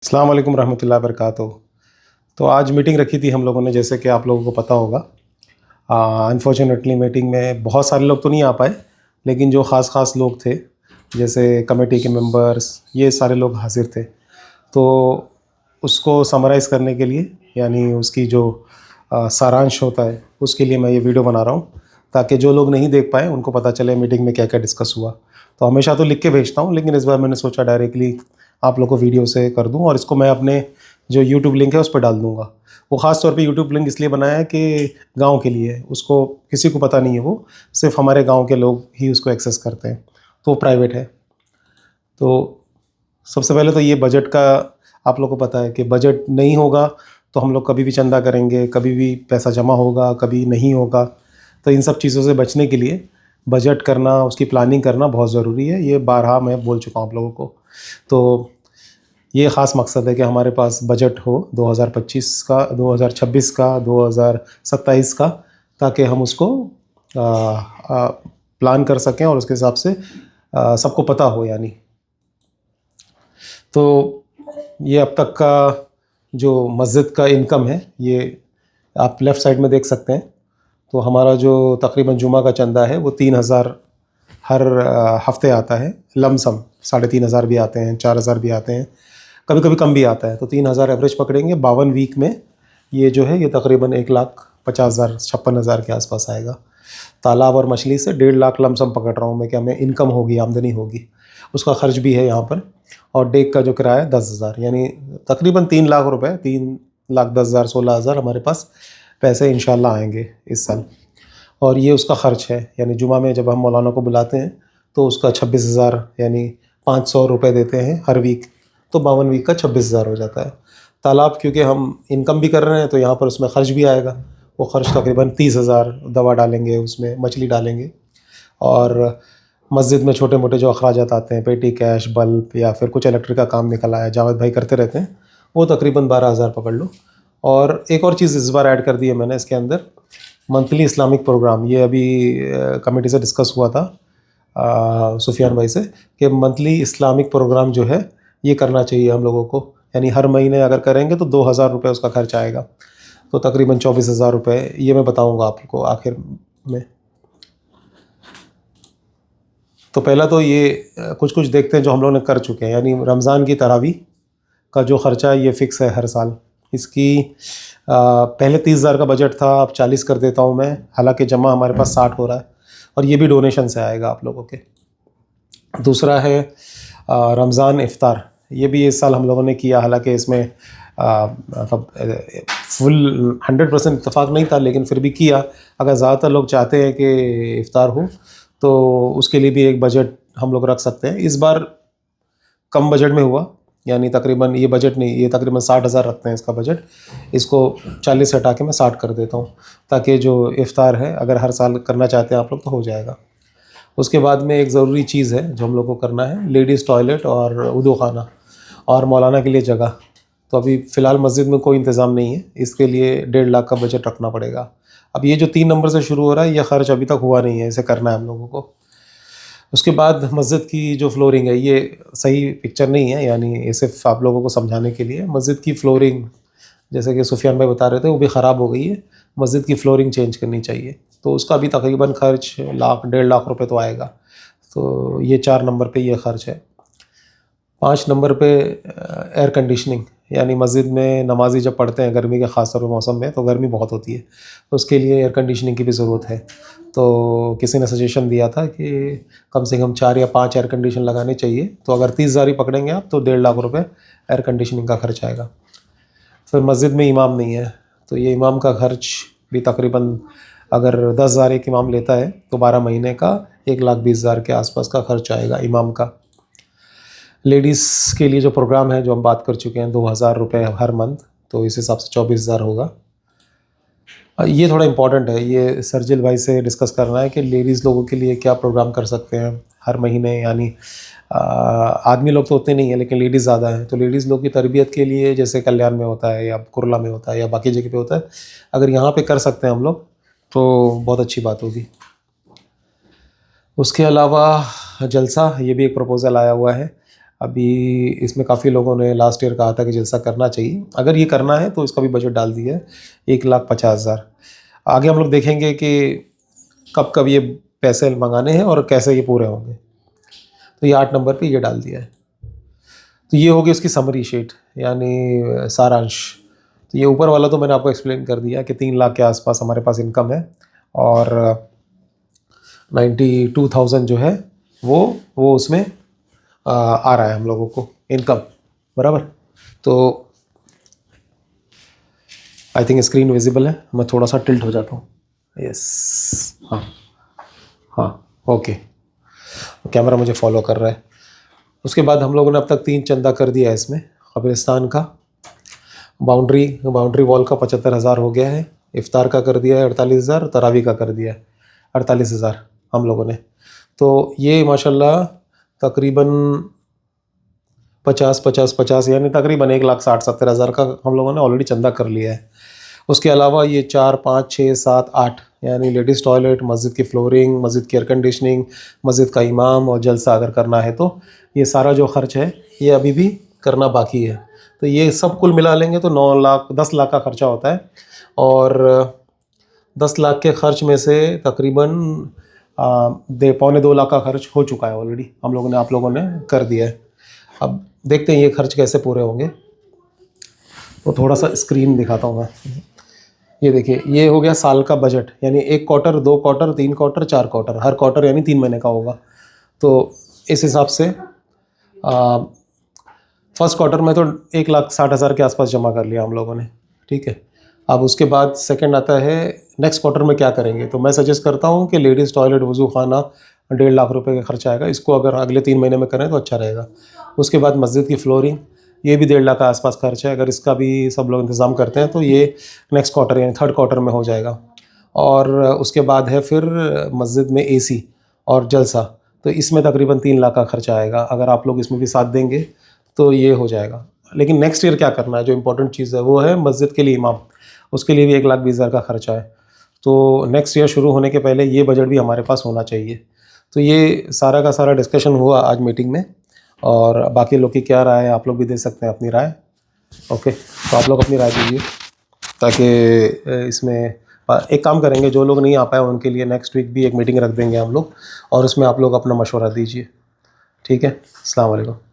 अस्सलाम वालेकुम रहमतुल्लाहि वबरकातुहू। तो आज मीटिंग रखी थी हम लोगों ने, जैसे कि आप लोगों को पता होगा। अनफॉर्चुनेटली मीटिंग में बहुत सारे लोग तो नहीं आ पाए, लेकिन जो ख़ास लोग थे, जैसे कमेटी के मेंबर्स, ये सारे लोग हाज़िर थे। तो उसको समराइज़ करने के लिए, यानी उसकी जो सारांश होता है, उसके लिए मैं ये वीडियो बना रहा हूँ, ताकि जो लोग नहीं देख पाए उनको पता चले मीटिंग में क्या-क्या डिस्कस हुआ। तो हमेशा तो लिख के भेजता हूँ, लेकिन इस बार मैंने सोचा डायरेक्टली आप लोग को वीडियो से कर दूँ, और इसको मैं अपने जो यूट्यूब लिंक है उस पर डाल दूँगा। वो ख़ास तौर पे यूट्यूब लिंक इसलिए बनाया है कि गाँव के लिए है, उसको किसी को पता नहीं है, वो सिर्फ़ हमारे गाँव के लोग ही उसको एक्सेस करते हैं, तो वो प्राइवेट है। तो सबसे पहले तो ये बजट का आप लोग को पता है कि बजट नहीं होगा तो हम लोग कभी भी चंदा करेंगे, कभी भी पैसा जमा होगा, कभी नहीं होगा। तो इन सब चीज़ों से बचने के लिए बजट करना, उसकी प्लानिंग करना बहुत ज़रूरी है। ये बारहा मैं बोल चुका हूँ आप लोगों को। तो ये ख़ास मकसद है कि हमारे पास बजट हो 2025 का, 2026 का, 2027 का, ताकि हम उसको प्लान कर सकें और उसके हिसाब से सबको पता हो। यानी तो ये अब तक का जो मस्जिद का इनकम है, ये आप लेफ़्ट साइड में देख सकते हैं। तो हमारा जो तकरीबन जुमा का चंदा है वो 3000 हर हफ्ते आता है, लमसम 3500 भी आते हैं, 4000 भी आते हैं, कभी कभी कम भी आता है। तो 3000 एवरेज पकड़ेंगे 52 वीक में। ये जो है ये तकरीबन 1,50,000 56,000 के आसपास आएगा। तालाब और मछली से 1.5 लाख लमसम पकड़ रहा हूँ मैं कि हमें इनकम होगी, आमदनी होगी। उसका खर्च भी है यहाँ पर। और डेक का जो किराया 10,000, यानी तकरीबन 3 लाख रुपए, 3,10,000 16,000 हमारे पास पैसे इंशाल्लाह आएंगे इस साल। और ये उसका ख़र्च है, यानी जुमा में जब हम मौलाना को बुलाते हैं तो उसका 26,000, यानी 500 रुपये देते हैं हर वीक, तो 52 वीक का 26,000 हो जाता है। तालाब क्योंकि हम इनकम भी कर रहे हैं तो यहाँ पर उसमें ख़र्च भी आएगा। वो ख़र्च तकरीबन 30,000, दवा डालेंगे उसमें, मछली डालेंगे। और मस्जिद में छोटे मोटे जो अखराजात आते हैं, पेटी कैश, बल्ब, या फिर कुछ इलेक्ट्रिक का काम निकल आया, जावेद भाई करते रहते हैं, वो तकरीबन 12,000 पकड़ लो। और एक और चीज़ इस बार ऐड कर दी है मैंने इसके अंदर, मंथली इस्लामिक प्रोग्राम। ये अभी कमेटी से डिस्कस हुआ था सुफियान भाई से, कि मंथली इस्लामिक प्रोग्राम जो है ये करना चाहिए हम लोगों को। यानी हर महीने अगर करेंगे तो 2,000 रुपये उसका खर्च आएगा, तो तकरीबन 24,000 रुपये। ये मैं बताऊंगा आपको आखिर में। तो पहला तो ये कुछ कुछ देखते हैं जो हम लोगों ने कर चुके हैं। यानी रमज़ान की तरावी का जो ख़र्चा है ये फ़िक्स है हर साल। इसकी पहले 30,000 का बजट था, अब 40 कर देता हूँ मैं, हालांकि जमा हमारे पास 60 हो रहा है, और ये भी डोनेशन से आएगा आप लोगों के। दूसरा है रमज़ान इफ़्तार। ये भी इस साल हम लोगों ने किया, हालांकि इसमें मतलब फुल 100% इत्तेफाक नहीं था, लेकिन फिर भी किया। अगर ज़्यादातर लोग चाहते हैं कि इफ़्तार हो तो उसके लिए भी एक बजट हम लोग रख सकते हैं। इस बार कम बजट में हुआ, यानी तकरीबन ये बजट नहीं, ये तकरीबन 60,000 रखते हैं इसका बजट। इसको 40 से हटा के मैं 60 कर देता हूँ, ताकि जो इफ़्तार है अगर हर साल करना चाहते हैं आप लोग तो हो जाएगा। उसके बाद में एक ज़रूरी चीज़ है जो हम लोग को करना है, लेडीज़ टॉयलेट और वुदू खाना, और मौलाना के लिए जगह। तो अभी फ़िलहाल मस्जिद में कोई इंतज़ाम नहीं है, इसके लिए 1.5 लाख का बजट रखना पड़ेगा। अब ये जो 3 नंबर से शुरू हो रहा है, यह ख़र्च अभी तक हुआ नहीं है, इसे करना है हम लोगों को। उसके बाद मस्जिद की जो फ्लोरिंग है, ये सही पिक्चर नहीं है, यानी ये सिर्फ आप लोगों को समझाने के लिए। मस्जिद की फ्लोरिंग, जैसे कि सुफियान भाई बता रहे थे, वो भी ख़राब हो गई है। मस्जिद की फ्लोरिंग चेंज करनी चाहिए, तो उसका भी तकरीबन खर्च 1 लाख 1.5 लाख रुपए तो आएगा। तो ये 4 नंबर पे ये खर्च है। 5 नंबर पे एयर कंडीशनिंग, यानी मस्जिद में नमाजी जब पढ़ते हैं गर्मी के ख़ास तौर पर मौसम में, तो गर्मी बहुत होती है, तो उसके लिए एयर कंडीशनिंग की भी ज़रूरत है। तो किसी ने सजेशन दिया था कि कम से कम 4 या 5 एयर कंडीशन लगाने चाहिए। तो अगर 30,000 ही पकड़ेंगे आप तो 1.5 लाख रुपए एयर कंडीशनिंग का खर्च आएगा। फिर मस्जिद में इमाम नहीं है, तो ये इमाम का खर्च भी तकरीबन, अगर 10,000 एक इमाम लेता है तो 12 महीने का 1,20,000 के आसपास का खर्च आएगा इमाम का। लेडीज़ के लिए जो प्रोग्राम है, जो हम बात कर चुके हैं, 2,000 रुपये हर मंथ, तो इस हिसाब से 24,000 होगा। ये थोड़ा इम्पॉर्टेंट है, ये सरजिल भाई से डिस्कस करना है कि लेडीज़ लोगों के लिए क्या प्रोग्राम कर सकते हैं हर महीने। यानी आदमी लोग तो उतने नहीं हैं, लेकिन लेडीज़ ज़्यादा हैं, तो लेडीज़ लोग की तरबियत के लिए, जैसे कल्याण में होता है या कुरला में होता है या बाकी जगह पे होता है, अगर यहाँ पे कर सकते हैं हम लोग तो बहुत अच्छी बात होगी। उसके अलावा जलसा, ये भी एक प्रपोज़ल आया हुआ है। अभी इसमें काफ़ी लोगों ने लास्ट ईयर कहा था कि जलसा करना चाहिए। अगर ये करना है तो इसका भी बजट डाल दिया है 1,50,000। आगे हम लोग देखेंगे कि कब कब ये पैसे मंगाने हैं और कैसे ये पूरे होंगे। तो ये 8 नंबर पे ये डाल दिया है। तो ये होगी उसकी समरी शीट, यानी सारांश। तो ये ऊपर वाला तो मैंने आपको एक्सप्लेन कर दिया कि 3 लाख के आसपास हमारे पास इनकम है और 92,000 जो है वो उसमें आ रहा है हम लोगों को इनकम, बराबर। तो आई थिंक स्क्रीन विजिबल है, मैं थोड़ा सा टिल्ट हो जाता हूँ। यस, हाँ हाँ, ओके, कैमरा मुझे फॉलो कर रहा है। उसके बाद हम लोगों ने अब तक 3 चंदा कर दिया है इसमें। कब्रिस्तान का, बाउंड्री वॉल का 75,000 हो गया है, इफ्तार का कर दिया है 48,000, तरावी का कर दिया है 48,000 हम लोगों ने। तो ये माशाल्लाह तकरीबन 50 यानी तकरीबन 1,60,70,000 का हम लोगों ने ऑलरेडी चंदा कर लिया है। उसके अलावा ये 4, 5, 6, 7, 8 यानी लेडीज़ टॉयलेट, मस्जिद की फ्लोरिंग, मस्जिद की एयर कंडीशनिंग, मस्जिद का इमाम और जलसा अगर करना है तो ये सारा जो खर्च है ये अभी भी करना बाकी है। तो ये सब कुल मिला लेंगे तो 10 लाख का खर्चा होता है। और 10 लाख के खर्च में से तकरीबन 1.25-2 लाख का खर्च हो चुका है ऑलरेडी, हम लोगों ने, आप लोगों ने कर दिया है। अब देखते हैं ये खर्च कैसे पूरे होंगे। तो थोड़ा सा स्क्रीन दिखाता हूँ मैं। ये देखिए, ये हो गया साल का बजट, यानी 1 क्वार्टर, 2 क्वार्टर, 3 क्वार्टर, 4 क्वार्टर, हर क्वार्टर यानी 3 महीने का होगा। तो इस हिसाब से फर्स्ट क्वार्टर में तो 1,60,000 के आसपास जमा कर लिया हम लोगों ने, ठीक है। अब उसके बाद सेकंड आता है नेक्स्ट क्वार्टर में क्या करेंगे। तो मैं सजेस्ट करता हूँ कि लेडीज़ टॉयलेट, वज़ू खाना 1.5 लाख रुपए का खर्चा आएगा, इसको अगर अगले 3 महीने में करें तो अच्छा रहेगा। उसके बाद मस्जिद की फ्लोरिंग, ये भी 1.5 लाख के आसपास खर्च है, अगर इसका भी सब लोग इंतज़ाम करते हैं तो ये नेक्स्ट क्वार्टर यानी थर्ड क्वार्टर में हो जाएगा। और उसके बाद है फिर मस्जिद में AC और जलसा, तो इसमें तकरीबन 3 लाख का खर्चा आएगा। अगर आप लोग इसमें भी साथ देंगे तो ये हो जाएगा। लेकिन नेक्स्ट ईयर क्या करना है, जो इंपॉर्टेंट चीज़ है वो है मस्जिद के लिए इमाम, उसके लिए भी 1,20,000 का खर्चा है। तो नेक्स्ट ईयर शुरू होने के पहले ये बजट भी हमारे पास होना चाहिए। तो ये सारा का सारा डिस्कशन हुआ आज मीटिंग में, और बाकी लोग की क्या राय है आप लोग भी दे सकते हैं अपनी राय। ओके, तो आप लोग अपनी राय दीजिए, ताकि इसमें एक काम करेंगे, जो लोग नहीं आ पाए उनके लिए नेक्स्ट वीक भी एक मीटिंग रख देंगे हम लोग, और उसमें आप लोग अपना मशवरा दीजिए, ठीक है। अस्सलाम वालेकुम।